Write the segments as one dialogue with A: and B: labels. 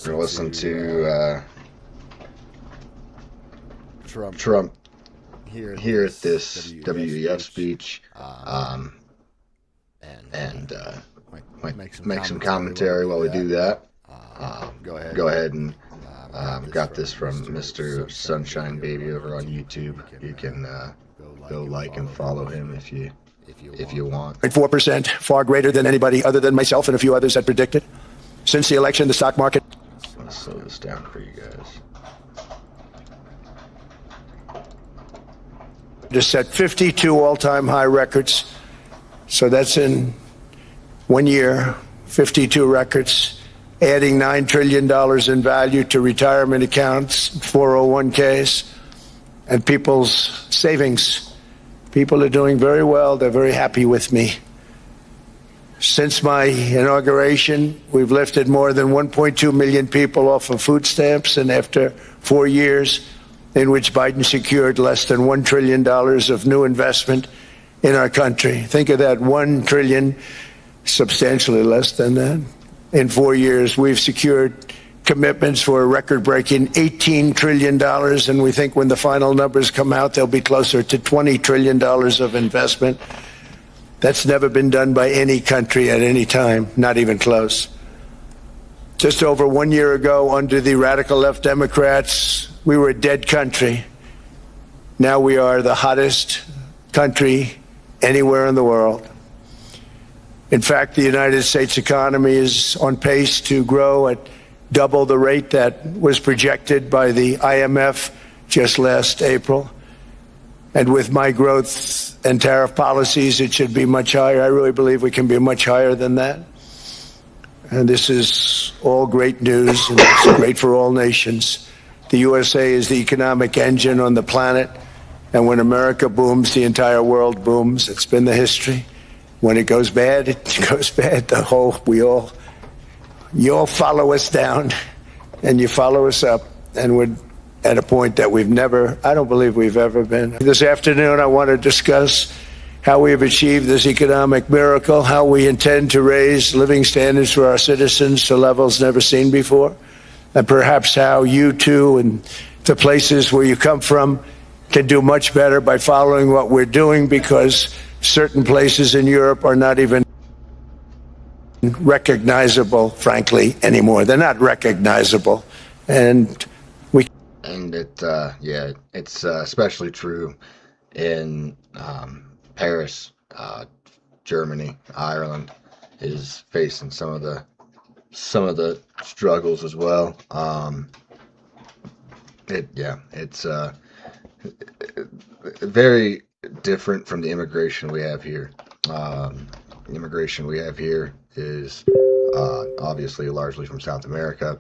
A: We're gonna listen to Trump here at this WEF speech, and might make some commentary while we do that. Go ahead and got this from Mr. Sunshine Baby over on YouTube. You can go like and follow him if you want.
B: 4%, far greater than anybody other than myself and a few others had predicted. Since the election, the stock market.
A: I'm gonna slow this down for you guys.
B: Just set 52 all-time high records. So that's in 1 year, 52 records, adding $9 trillion in value to retirement accounts, 401ks, and people's savings. People are doing very well. They're very happy with me. Since my inauguration, we've lifted more than 1.2 million people off of food stamps, and after 4 years in which Biden secured less than $1 trillion of new investment in our country. Think of that, $1 trillion, substantially less than that. In 4 years, we've secured commitments for a record-breaking $18 trillion, and we think when the final numbers come out, they'll be closer to $20 trillion of investment. That's never been done by any country at any time, not even close. Just over 1 year ago, under the radical left Democrats, we were a dead country. Now we are the hottest country anywhere in the world. In fact, the United States economy is on pace to grow at double the rate that was projected by the IMF just last April. And with my growth and tariff policies, it should be much higher. I really believe we can be much higher than that. And this is all great news, and it's great for all nations. The USA is the economic engine on the planet, and when America booms, the entire world booms. It's been the history. When it goes bad, it goes bad. You all follow us down, and you follow us up, and we're at a point that I don't believe we've ever been. This afternoon, I want to discuss how we have achieved this economic miracle, how we intend to raise living standards for our citizens to levels never seen before, and perhaps how you too and the places where you come from can do much better by following what we're doing, because certain places in Europe are not even recognizable, frankly, anymore. They're not recognizable. And
A: it's especially true in Paris, Germany. Ireland is facing some of the struggles as well. It's very different from the immigration we have here. The immigration we have here is obviously largely from South America,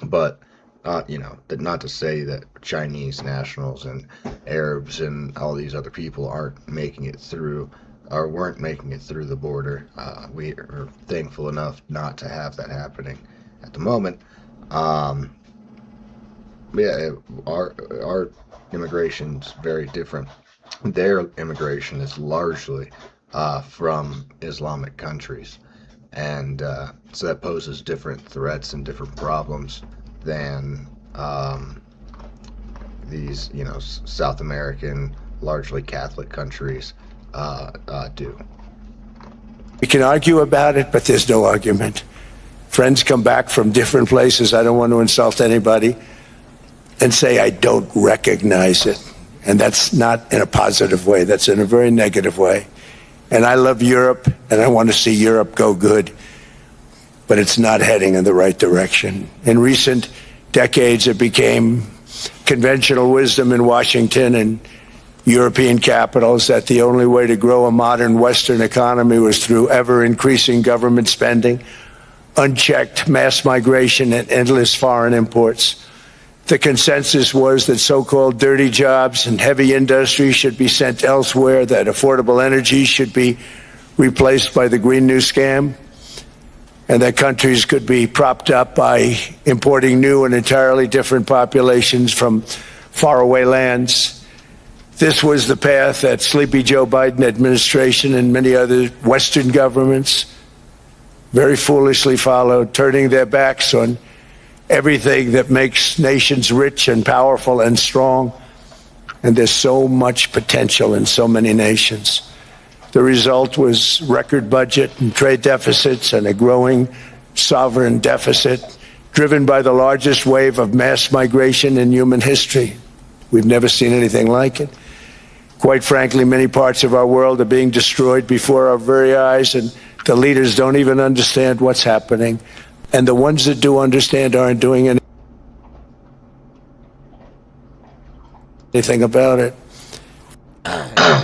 A: but not to say that Chinese nationals and Arabs and all these other people aren't making it through or weren't making it through the border. We are thankful enough not to have that happening at the moment. Our immigration's very different. Their immigration is largely from Islamic countries, and so that poses different threats and different problems than these, South American, largely Catholic countries do.
B: We can argue about it, but there's no argument. Friends come back from different places. I don't want to insult anybody and say I don't recognize it. And that's not in a positive way. That's in a very negative way. And I love Europe, and I want to see Europe go good, but it's not heading in the right direction. In recent decades, it became conventional wisdom in Washington and European capitals that the only way to grow a modern Western economy was through ever-increasing government spending, unchecked mass migration, and endless foreign imports. The consensus was that so-called dirty jobs and heavy industry should be sent elsewhere, that affordable energy should be replaced by the Green New Scam, and that countries could be propped up by importing new and entirely different populations from faraway lands. This was the path that Sleepy Joe Biden administration and many other Western governments very foolishly followed, turning their backs on everything that makes nations rich and powerful and strong. And there's so much potential in so many nations. The result was record budget and trade deficits and a growing sovereign deficit driven by the largest wave of mass migration in human history. We've never seen anything like it. Quite frankly, many parts of our world are being destroyed before our very eyes, and the leaders don't even understand what's happening. And the ones that do understand aren't doing anything about it.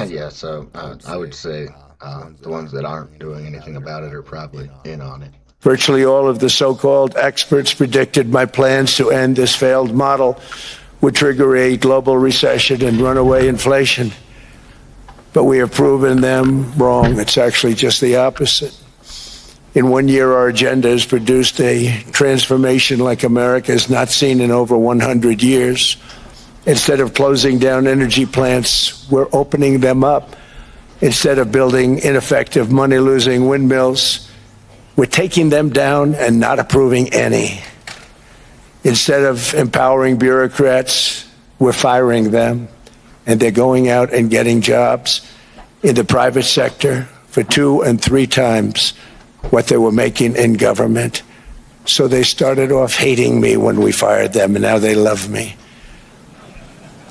A: Yeah, so I would say the ones that aren't doing anything about it are probably in on it.
B: Virtually all of the so-called experts predicted my plans to end this failed model would trigger a global recession and runaway inflation. But we have proven them wrong. It's actually just the opposite. In 1 year, our agenda has produced a transformation like America has not seen in over 100 years. Instead of closing down energy plants, we're opening them up. Instead of building ineffective, money-losing windmills, we're taking them down and not approving any. Instead of empowering bureaucrats, we're firing them, and they're going out and getting jobs in the private sector for 2 and 3 times what they were making in government. So they started off hating me when we fired them, and now they love me.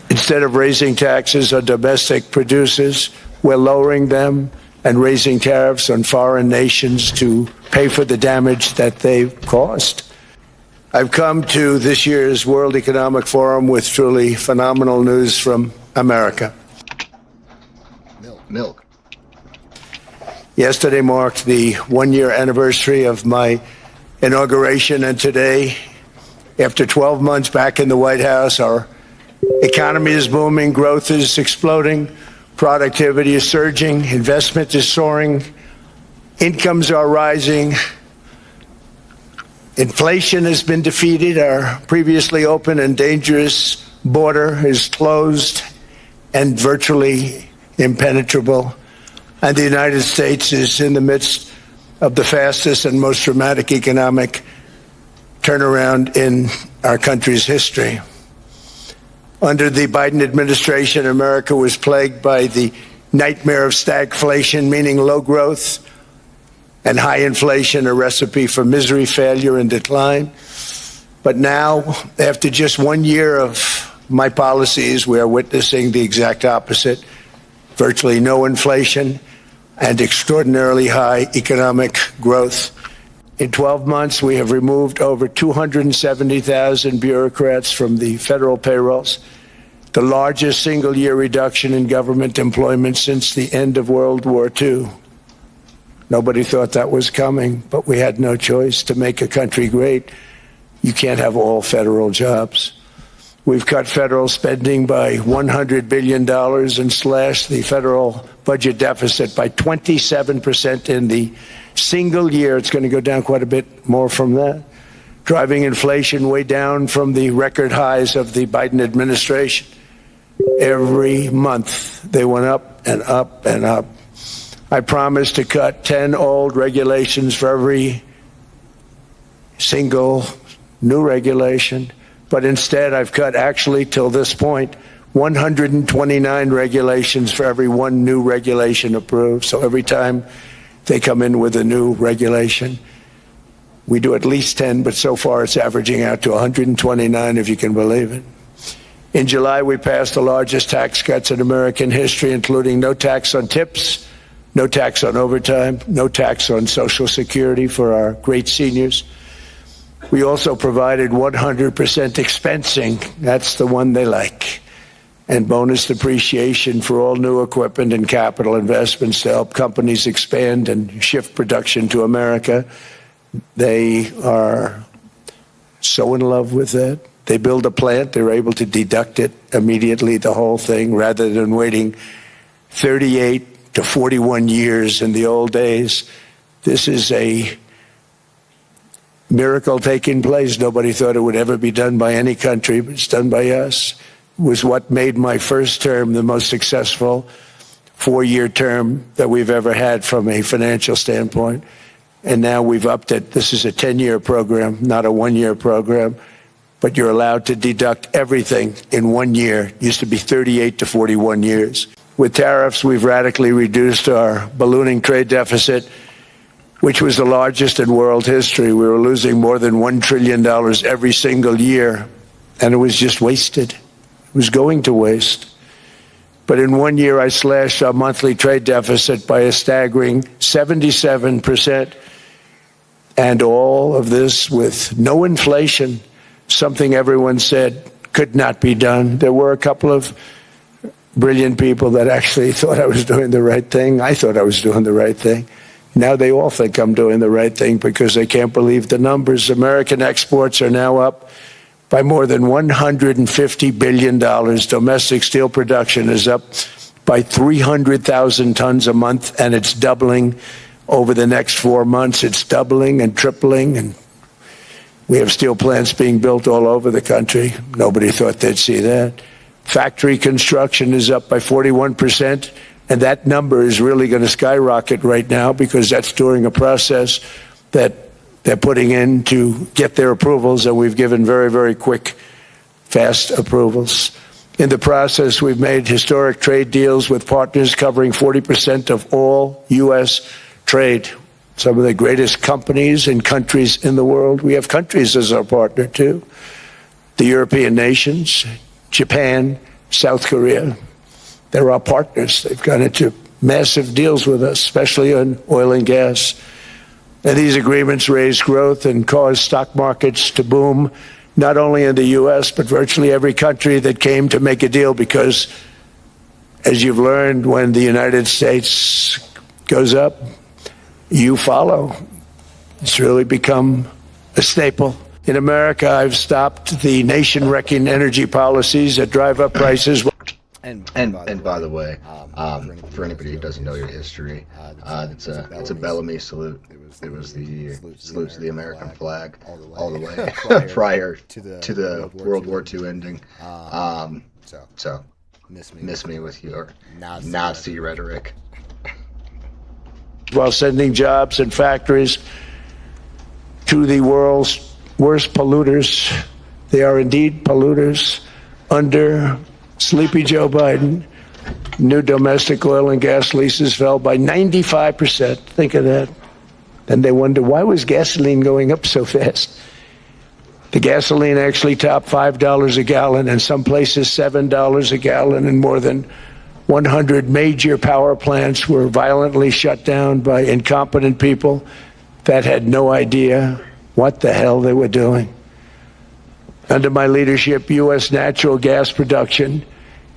B: Instead of raising taxes on domestic producers, we're lowering them and raising tariffs on foreign nations to pay for the damage that they've caused. I've come to this year's World Economic Forum with truly phenomenal news from America.
A: Milk.
B: Yesterday marked the 1-year anniversary of my inauguration, and today, after 12 months back in the White House, our economy is booming, growth is exploding, productivity is surging, investment is soaring, incomes are rising, inflation has been defeated, our previously open and dangerous border is closed and virtually impenetrable, and the United States is in the midst of the fastest and most dramatic economic turnaround in our country's history. Under the Biden administration, America was plagued by the nightmare of stagflation, meaning low growth and high inflation, a recipe for misery, failure, and decline. But now, after just 1 year of my policies, we are witnessing the exact opposite: virtually no inflation and extraordinarily high economic growth. In 12 months, we have removed over 270,000 bureaucrats from the federal payrolls, the largest single-year reduction in government employment since the end of World War II. Nobody thought that was coming, but we had no choice. To make a country great, you can't have all federal jobs. We've cut federal spending by $100 billion and slashed the federal budget deficit by 27% in the single year. It's going to go down quite a bit more from that, driving inflation way down from the record highs of the Biden administration. Every month, they went up and up and up. I promised to cut 10 old regulations for every single new regulation. But instead, I've cut, actually, till this point, 129 regulations for every one new regulation approved. So every time they come in with a new regulation, we do at least 10, but so far it's averaging out to 129, if you can believe it. In July, we passed the largest tax cuts in American history, including no tax on tips, no tax on overtime, no tax on Social Security for our great seniors. We also provided 100% expensing, that's the one they like, and bonus depreciation for all new equipment and capital investments to help companies expand and shift production to America. They are so in love with that. They build a plant, they're able to deduct it immediately, the whole thing, rather than waiting 38 to 41 years in the old days. This is a miracle taking place. Nobody thought it would ever be done by any country, but it's done by us. It was what made my first term the most successful 4-year term that we've ever had from a financial standpoint. and now we've upped it. This is a 10-year program, not a one-year program, but you're allowed to deduct everything in 1 year. It used to be 38 to 41 years. With tariffs, we've radically reduced our ballooning trade deficit, which was the largest in world history. We were losing more than $1 trillion every single year, and it was just wasted. It was going to waste. But in 1 year, I slashed our monthly trade deficit by a staggering 77%. And all of this with no inflation, something everyone said could not be done. There were a couple of brilliant people that actually thought I was doing the right thing. I thought I was doing the right thing. Now they all think I'm doing the right thing because they can't believe the numbers. American exports are now up by more than $150 billion. Domestic steel production is up by 300,000 tons a month, and it's doubling over the next 4 months. It's doubling and tripling, and we have steel plants being built all over the country. Nobody thought they'd see that. Factory construction is up by 41%, and that number is really going to skyrocket right now because that's during a process that they're putting in to get their approvals, and we've given very, very quick, fast approvals. In the process, we've made historic trade deals with partners covering 40% of all U.S. trade. Some of the greatest companies and countries in the world. We have countries as our partner, too. The European nations, Japan, South Korea. They're our partners. They've gone into massive deals with us, especially on oil and gas. And these agreements raise growth and cause stock markets to boom, not only in the U.S., but virtually every country that came to make a deal, because, as you've learned, when the United States goes up, you follow. It's really become a staple. In America, I've stopped the nation-wrecking energy policies that drive up prices.
A: And by the way, for anybody who doesn't know your history, it's a Bellamy salute. It was the salute to the American flag all the way prior to the World War II ending. So miss me with your Nazi rhetoric.
B: While sending jobs and factories to the world's worst polluters. They are indeed polluters. Under Sleepy Joe Biden, new domestic oil and gas leases fell by 95%. Think of that. Then they wonder, why was gasoline going up so fast? The gasoline actually topped $5 a gallon, and some places $7 a gallon, and more than 100 major power plants were violently shut down by incompetent people that had no idea what the hell they were doing. Under my leadership, U.S. natural gas production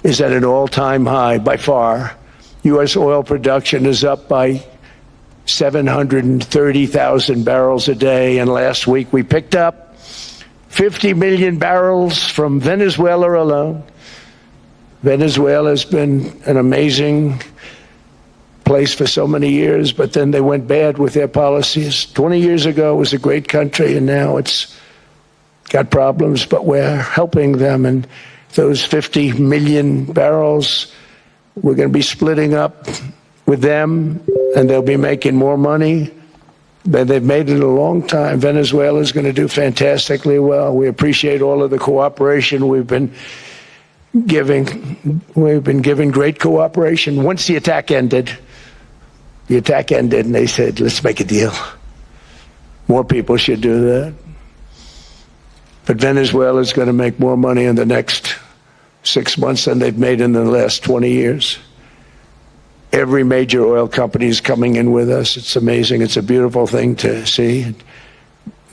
B: is at an all-time high by far. U.S. oil production is up by 730,000 barrels a day, and last week we picked up 50 million barrels from Venezuela alone. Venezuela has been an amazing place for so many years, but then they went bad with their policies. 20 years ago it was a great country, and now it's got problems, but we're helping them. And those 50 million barrels, we're going to be splitting up with them, and they'll be making more money than they've made in a long time. Venezuela is going to do fantastically well. We appreciate all of the cooperation we've been giving. We've been giving great cooperation. Once the attack ended, and they said, let's make a deal. More people should do that. But Venezuela is going to make more money in the next 6 months than they've made in the last 20 years. Every major oil company is coming in with us. It's amazing. It's a beautiful thing to see.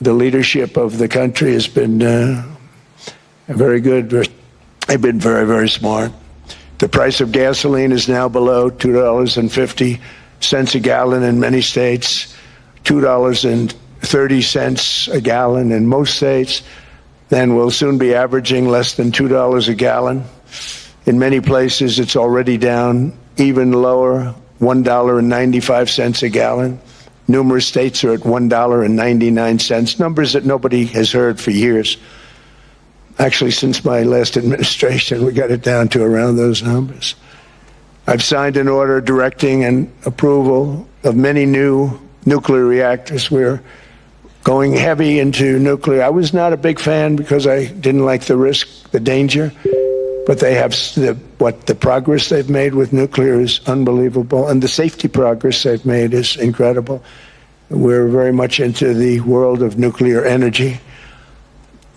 B: The leadership of the country has been very good. They've been very, very smart. The price of gasoline is now below $2.50 a gallon in many states, $2.30 a gallon in most states. Then we'll soon be averaging less than $2 a gallon. In many places, it's already down even lower, $1.95 a gallon. Numerous states are at $1.99, numbers that nobody has heard for years. Actually, since my last administration, we got it down to around those numbers. I've signed an order directing and approval of many new nuclear reactors. We're going heavy into nuclear. I was not a big fan because I didn't like the risk, the danger, but they have the progress they've made with nuclear is unbelievable, and the safety progress they've made is incredible. We're very much into the world of nuclear energy,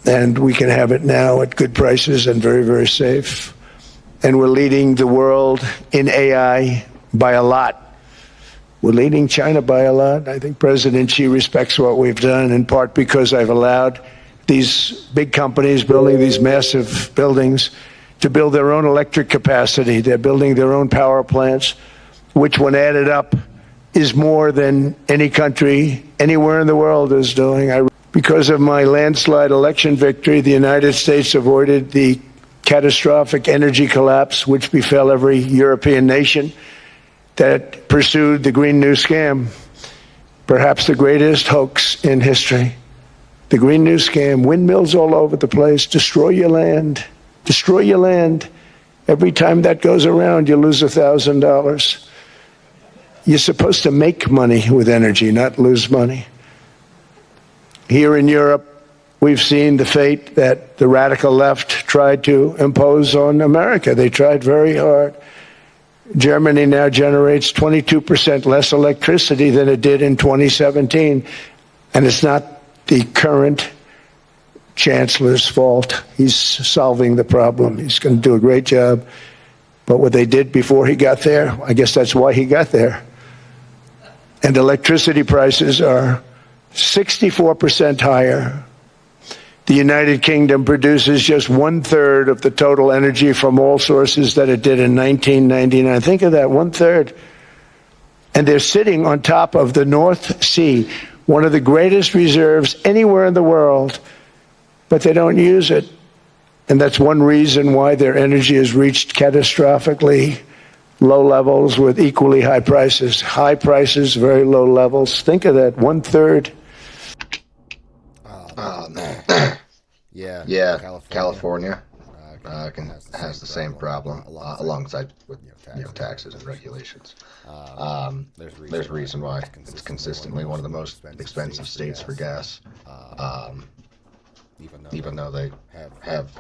B: and we can have it now at good prices and very, very safe. And we're leading the world in AI by a lot. We're leading China by a lot. I think President Xi respects what we've done, in part because I've allowed these big companies building these massive buildings to build their own electric capacity. They're building their own power plants, which when added up is more than any country anywhere in the world is doing. Because of my landslide election victory, the United States avoided the catastrophic energy collapse which befell every European nation that pursued the Green New Scam, perhaps the greatest hoax in history. The Green New Scam, windmills all over the place, destroy your land, destroy your land. Every time that goes around, you lose $1,000. You're supposed to make money with energy, not lose money. Here in Europe, we've seen the fate that the radical left tried to impose on America. They tried very hard. Germany now generates 22% less electricity than it did in 2017. And it's not the current chancellor's fault. He's solving the problem. He's going to do a great job. But what they did before he got there, I guess that's why he got there. And electricity prices are 64% higher. The United Kingdom produces just 1/3 of the total energy from all sources that it did in 1999. Think of that, 1/3. And they're sitting on top of the North Sea, one of the greatest reserves anywhere in the world, but they don't use it. And that's one reason why their energy has reached catastrophically low levels with equally high prices. High prices, very low levels. Think of that, 1/3.
A: Yeah, California has the same problem alongside with taxes and regulations. There's a reason why it's consistently one of the most expensive states for gas, even though they have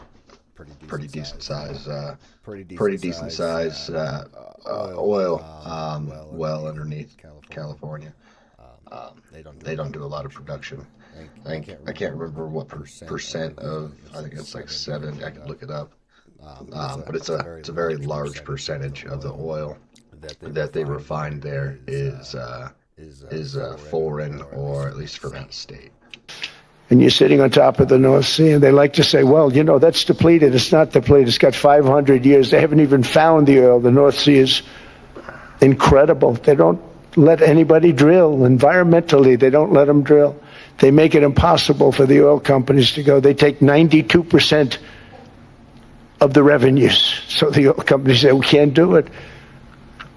A: pretty decent size oil well underneath California. They don't do a lot of production. I can't remember what percent of. I think it's like 7. I can look it up. But it's a very large percentage of the oil that they refine there is foreign, or at least from out of state.
B: And you're sitting on top of the North Sea, and they like to say, well, that's depleted. It's not depleted. It's got 500 years. They haven't even found the oil. The North Sea is incredible. They don't let anybody drill. Environmentally, they don't let them drill. They make it impossible for the oil companies to go. They take 92% of the revenues. So the oil companies say, we can't do it.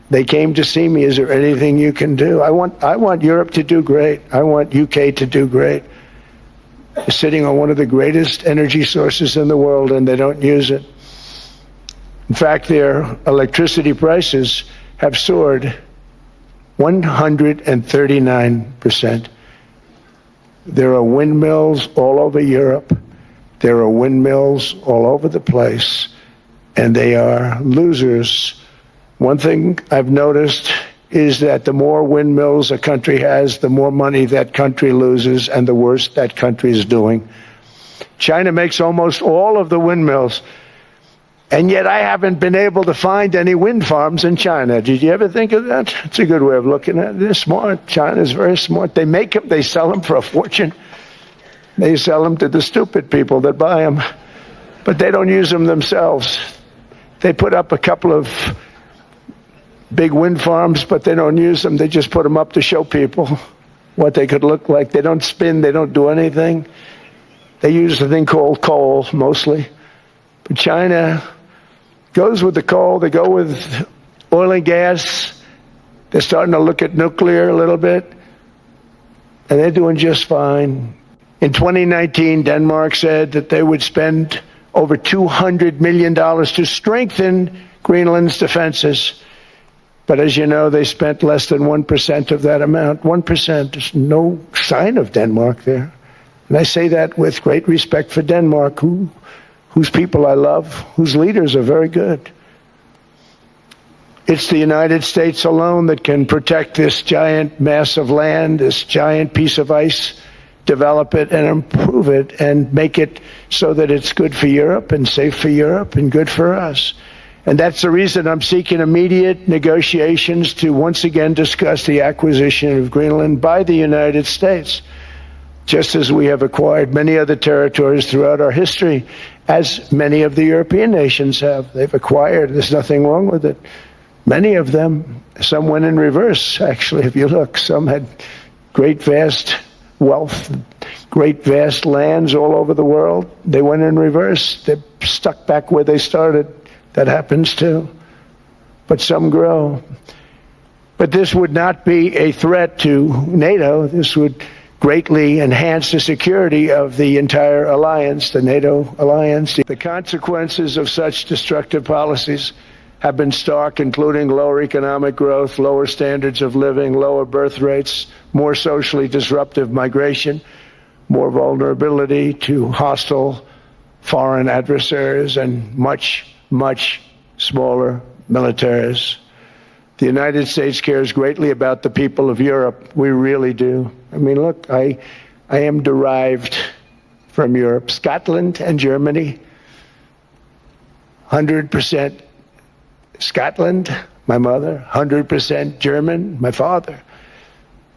B: They came to see me. Is there anything you can do? I want Europe to do great. I want UK to do great. They're sitting on one of the greatest energy sources in the world, and they don't use it. In fact, their electricity prices have soared 139%. There are windmills all over Europe. There are windmills all over the place, and they are losers. One thing I've noticed is that the more windmills a country has, the more money that country loses, and the worse that country is doing. China makes almost all of the windmills, and yet I haven't been able to find any wind farms in China. Did you ever think of that? It's a good way of looking at it. They're smart. China's very smart. They make them, they sell them for a fortune. They sell them to the stupid people that buy them, but they don't use them themselves. They put up a couple of big wind farms, but they don't use them. They just put them up to show people what they could look like. They don't spin. They don't do anything. They use a thing called coal mostly. But China goes with the coal. They go with oil and gas. They're starting to look at nuclear a little bit, and they're doing just fine. In 2019, Denmark said that they would spend over $200 million to strengthen Greenland's defenses. But as you know, they spent less than 1% of that amount. 1%. There's no sign of Denmark there. And I say that with great respect for Denmark, whose people I love, whose leaders are very good. It's the United States alone that can protect this giant mass of land, this giant piece of ice, develop it and improve it and make it so that it's good for Europe and safe for Europe and good for us. And that's the reason I'm seeking immediate negotiations to once again discuss the acquisition of Greenland by the United States, just as we have acquired many other territories throughout our history, as many of the European nations have. They've acquired, there's nothing wrong with it. Many of them, some went in reverse, actually, if you look. Some had great, vast wealth, great, vast lands all over the world. They went in reverse. They're stuck back where they started. That happens too. But some grow. But this would not be a threat to NATO. This would greatly enhance the security of the entire alliance, the NATO alliance. The consequences of such destructive policies have been stark, including lower economic growth, lower standards of living, lower birth rates, more socially disruptive migration, more vulnerability to hostile foreign adversaries, and much, much smaller militaries. The United States cares greatly about the people of Europe. We really do. I mean, look, I am derived from Europe. Scotland and Germany, 100% Scotland, my mother, 100% German, my father.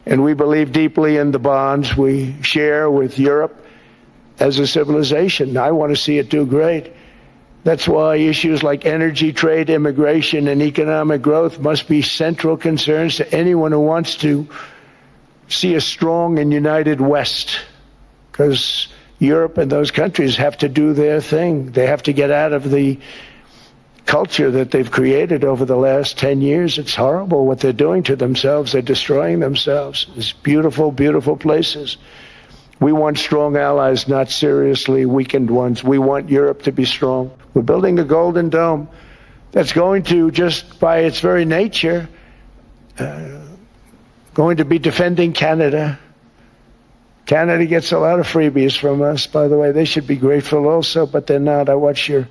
B: And we believe deeply in the bonds we share with Europe as a civilization. I want to see it do great. That's why issues like energy, trade, immigration, and economic growth must be central concerns to anyone who wants to see a strong and united West. Because Europe and those countries have to do their thing. They have to get out of the culture that they've created over the last 10 years. It's horrible what they're doing to themselves. They're destroying themselves. These beautiful, beautiful places. We want strong allies, not seriously weakened ones. We want Europe to be strong. We're building a golden dome that's going to, just by its very nature, going to be defending Canada. Canada gets a lot of freebies from us, by the way. They should be grateful also, but they're not. I watched your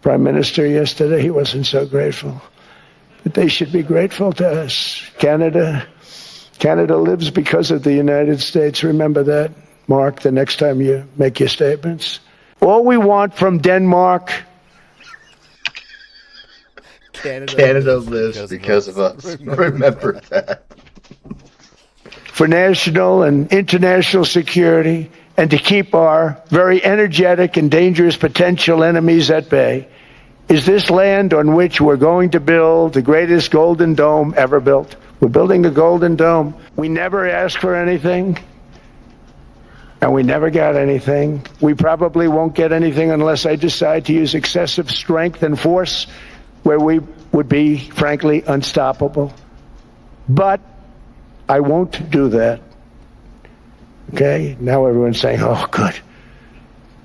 B: Prime Minister yesterday. He wasn't so grateful. But they should be grateful to us. Canada lives because of the United States. Remember that, Mark, the next time you make your statements. All we want from Denmark.
A: Canada lives because of us. Remember that.
B: For national and international security, and to keep our very energetic and dangerous potential enemies at bay, is this land on which we're going to build the greatest golden dome ever built. We're building a golden dome. We never asked for anything, and we never got anything. We probably won't get anything unless I decide to use excessive strength and force, where we would be, frankly, unstoppable. But I won't do that. Okay, now everyone's saying, oh, good.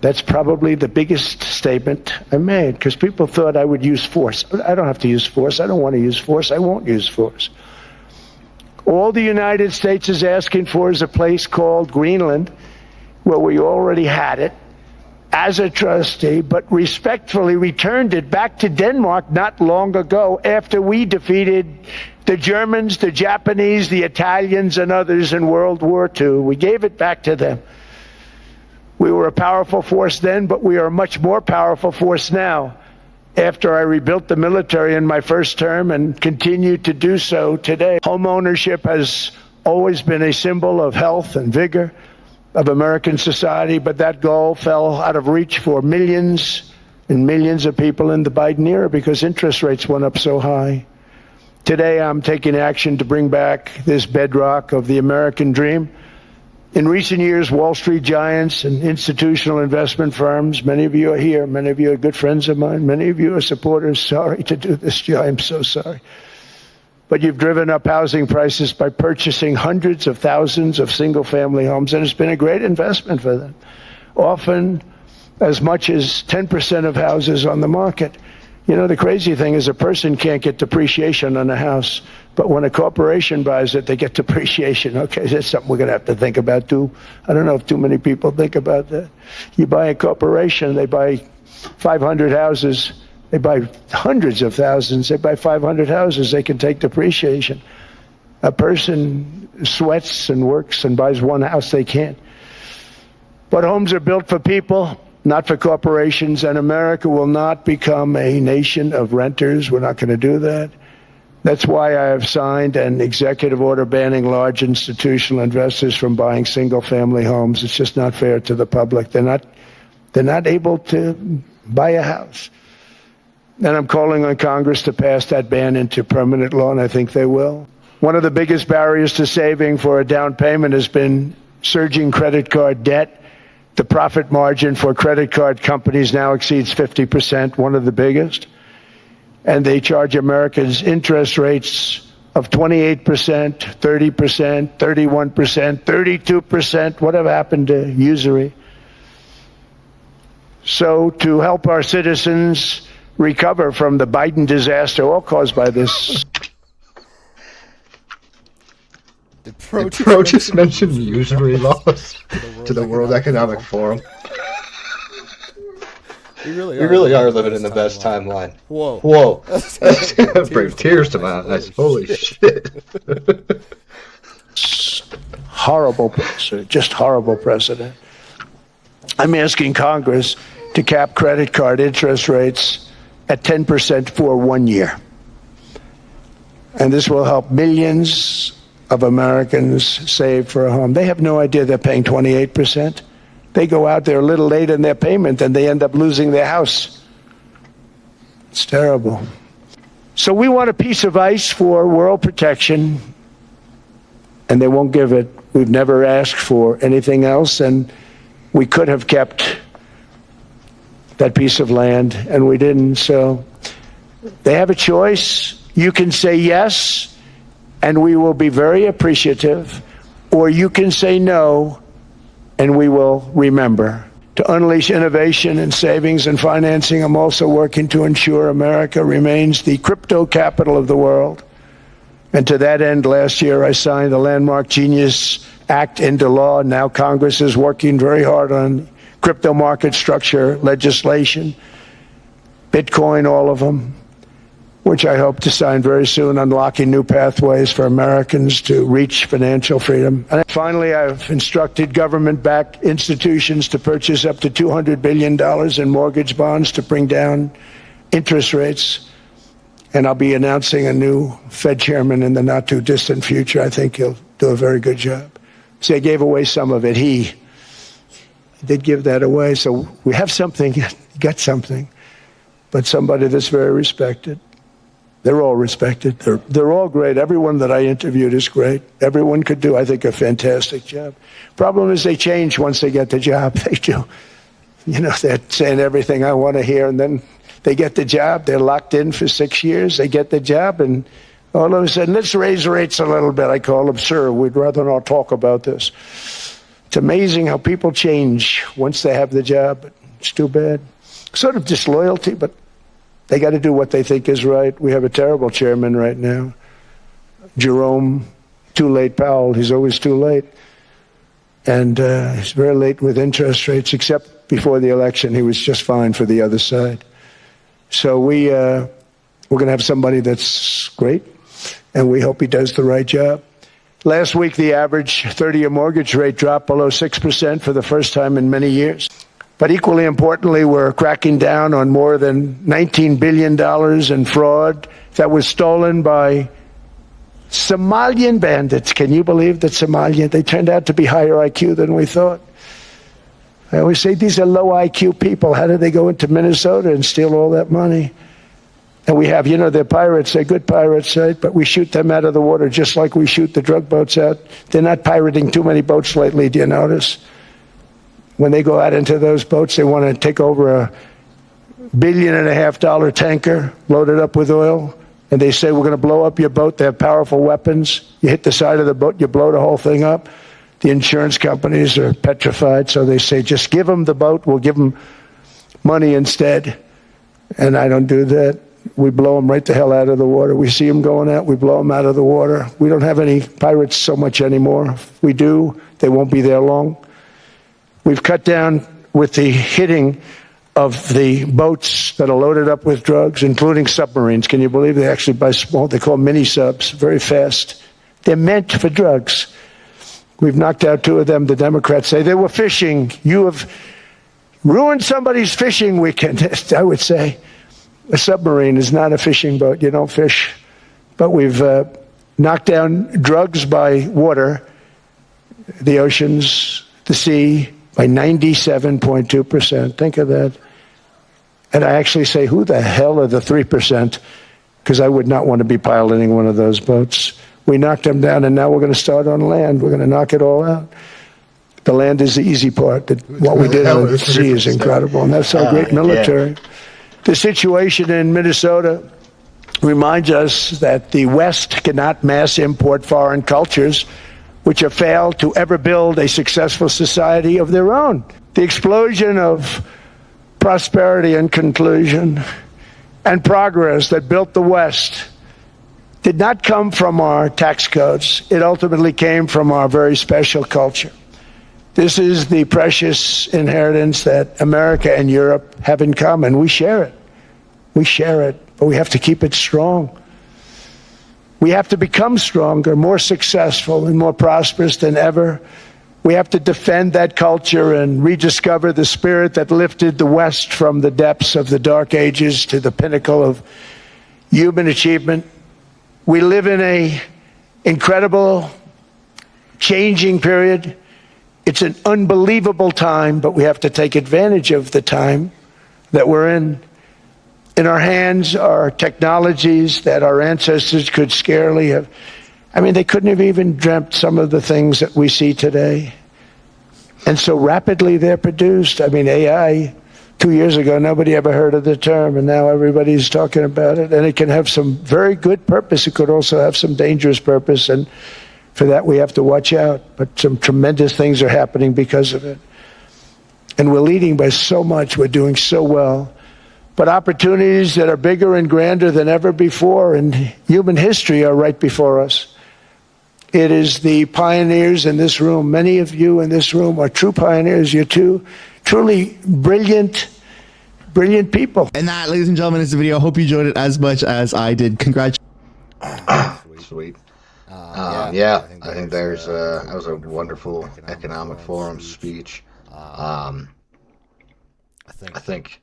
B: That's probably the biggest statement I made, because people thought I would use force. I don't have to use force. I don't want to use force. I won't use force. All the United States is asking for is a place called Greenland, where we already had it as a trustee, but respectfully returned it back to Denmark not long ago after we defeated the Germans, the Japanese, the Italians, and others in World War II. We gave it back to them. We were a powerful force then, but we are a much more powerful force now, after I rebuilt the military in my first term and continue to do so today. Home ownership has always been a symbol of health and vigor of American society, but that goal fell out of reach for millions and millions of people in the Biden era because interest rates went up so high. Today, I'm taking action to bring back this bedrock of the American dream. In recent years, Wall Street giants and institutional investment firms, many of you are here, many of you are good friends of mine, many of you are supporters. Sorry to do this, Joe, I'm so sorry. But you've driven up housing prices by purchasing hundreds of thousands of single-family homes, and it's been a great investment for them. Often as much as 10% of houses on the market You know, the crazy thing is a person can't get depreciation on a house, but when a corporation buys it, they get depreciation. Okay, that's something we're going to have to think about, too. I don't know if too many people think about that. You buy a corporation, they buy 500 houses, they buy hundreds of thousands, they buy 500 houses, they can take depreciation. A person sweats and works and buys one house, they can't. But homes are built for people, not for corporations, and America will not become a nation of renters. We're not going to do that. That's why I have signed an executive order banning large institutional investors from buying single-family homes. It's just not fair to the public. They're not able to buy a house. And I'm calling on Congress to pass that ban into permanent law, and I think they will. One of the biggest barriers to saving for a down payment has been surging credit card debt. The profit margin for credit card companies now exceeds 50%, one of the biggest. And they charge Americans interest rates of 28%, 30%, 31%, 32%. Whatever happened to usury? So to help our citizens recover from the Biden disaster, all caused by this.
A: Did Pro just mention usury laws to the World Economic Forum?
C: We
A: really are living in the best timeline.
C: Whoa.
A: Bring tears to my eyes. Holy shit.
B: Horrible precedent, just horrible precedent. I'm asking Congress to cap credit card interest rates at 10% for 1 year. And this will help millions of Americans save for a home. They have no idea they're paying 28%. They go out there a little late in their payment and they end up losing their house. It's terrible. So we want a piece of ice for world protection, and they won't give it. We've never asked for anything else, and we could have kept that piece of land, and we didn't. So they have a choice. You can say yes, and we will be very appreciative, or you can say no, and we will remember. To unleash innovation and savings and financing, I'm also working to ensure America remains the crypto capital of the world. And to that end, last year I signed the landmark Genius Act into law. Now Congress is working very hard on crypto market structure legislation, Bitcoin, all of them, which I hope to sign very soon, unlocking new pathways for Americans to reach financial freedom. And finally, I've instructed government-backed institutions to purchase up to $200 billion in mortgage bonds to bring down interest rates. And I'll be announcing a new Fed chairman in the not-too-distant future. I think he'll do a very good job. See, I gave away some of it. He did give that away. So we have something, got something, but somebody that's very respected. They're all respected. They're all great. Everyone that I interviewed is great. Everyone could do, I think, a fantastic job. Problem is they change once they get the job. They do. You know, they're saying everything I want to hear, and then they get the job. They're locked in for 6 years. They get the job, and all of a sudden, let's raise rates a little bit. I call them, sir, we'd rather not talk about this. It's amazing how people change once they have the job. It's too bad. Sort of disloyalty, but they got to do what they think is right. We have a terrible chairman right now, Jerome Too Late Powell. He's always too late. And he's very late with interest rates, except before the election. He was just fine for the other side. So we're going to have somebody that's great, and we hope he does the right job. Last week, the average 30-year mortgage rate dropped below 6% for the first time in many years. But equally importantly, we're cracking down on more than $19 billion in fraud that was stolen by Somalian bandits. Can you believe that Somalia? They turned out to be higher IQ than we thought. I always say these are low IQ people. How did they go into Minnesota and steal all that money? And we have, you know, they're pirates. They're good pirates, right? But we shoot them out of the water just like we shoot the drug boats out. They're not pirating too many boats lately, do you notice? When they go out into those boats, they want to take over $1.5 billion tanker loaded up with oil, and they say, we're going to blow up your boat. They have powerful weapons. You hit the side of the boat, you blow the whole thing up. The insurance companies are petrified, so they say, just give them the boat. We'll give them money instead. and I don't do that. We blow them right the hell out of the water. We see them going out, we blow them out of the water. We don't have any pirates so much anymore. If we do, they won't be there long. We've cut down with the hitting of the boats that are loaded up with drugs, including submarines. Can you believe they actually buy small, they call them mini subs, very fast. They're meant for drugs. We've knocked out 2 of them. The Democrats say they were fishing. You have ruined somebody's fishing weekend, I would say. A submarine is not a fishing boat. You don't fish. But we've knocked down drugs by water, the oceans, the sea, by 97.2%. Think of that. And I actually say, who the hell are the 3%? Because I would not want to be piloting one of those boats. We knocked them down, and now we're going to start on land. We're going to knock it all out. The land is the easy part. What we did on the sea is incredible, and that's our great military. Yeah. The situation in Minnesota reminds us that the West cannot mass import foreign cultures which have failed to ever build a successful society of their own. The explosion of prosperity and conclusion and progress that built the West did not come from our tax codes. It ultimately came from our very special culture. This is the precious inheritance that America and Europe have in common. We share it. We share it, but we have to keep it strong. We have to become stronger, more successful, and more prosperous than ever. We have to defend that culture and rediscover the spirit that lifted the West from the depths of the Dark Ages to the pinnacle of human achievement. We live in an incredible, changing period. It's an unbelievable time, but we have to take advantage of the time that we're in. In our hands are technologies that our ancestors could scarcely have. I mean, they couldn't have even dreamt some of the things that we see today. And so rapidly they're produced. I mean, AI, 2 years ago, nobody ever heard of the term, and now everybody's talking about it. And it can have some very good purpose. It could also have some dangerous purpose, and for that we have to watch out. But some tremendous things are happening because of it. And we're leading by so much. We're doing so well. But opportunities that are bigger and grander than ever before in human history are right before us. It is the pioneers in this room. Many of you in this room are true pioneers. You're truly brilliant people.
C: And that, ladies and gentlemen, is the video. I hope you enjoyed it as much as I did. Congratulations.
A: Sweet. Yeah, I think there's that was a wonderful economic forum speech. I think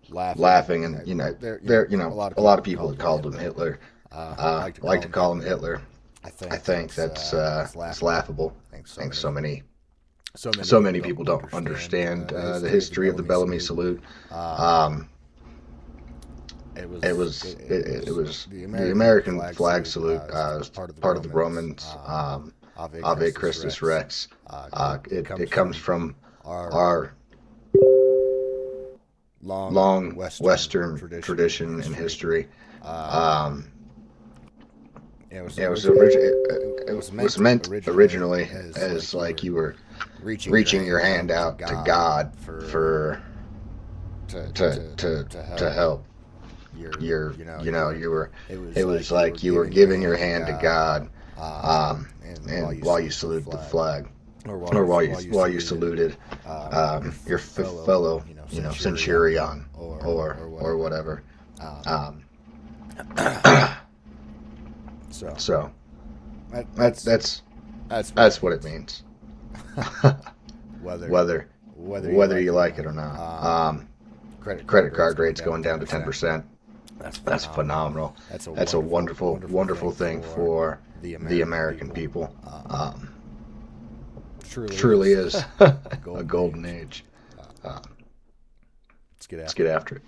A: laughing and there a lot of people that called him Hitler. Like to call him Hitler. I think that's laughable. I think so many people don't understand the history of the Bellamy salute. It was the American flag salute, part of the Romans, Ave Christus Rex. It comes from our long Western tradition and history. It was meant originally as like you were reaching your hand out to God to help. It was like you were giving your hand to God, and while you saluted the flag, or while you saluted your fellow centurion or whatever. So that's what it means. Whether you like it or not. Credit card rates going down to 10%. That's phenomenal. That's a wonderful thing for the American people. Truly is a golden age. Let's get after it.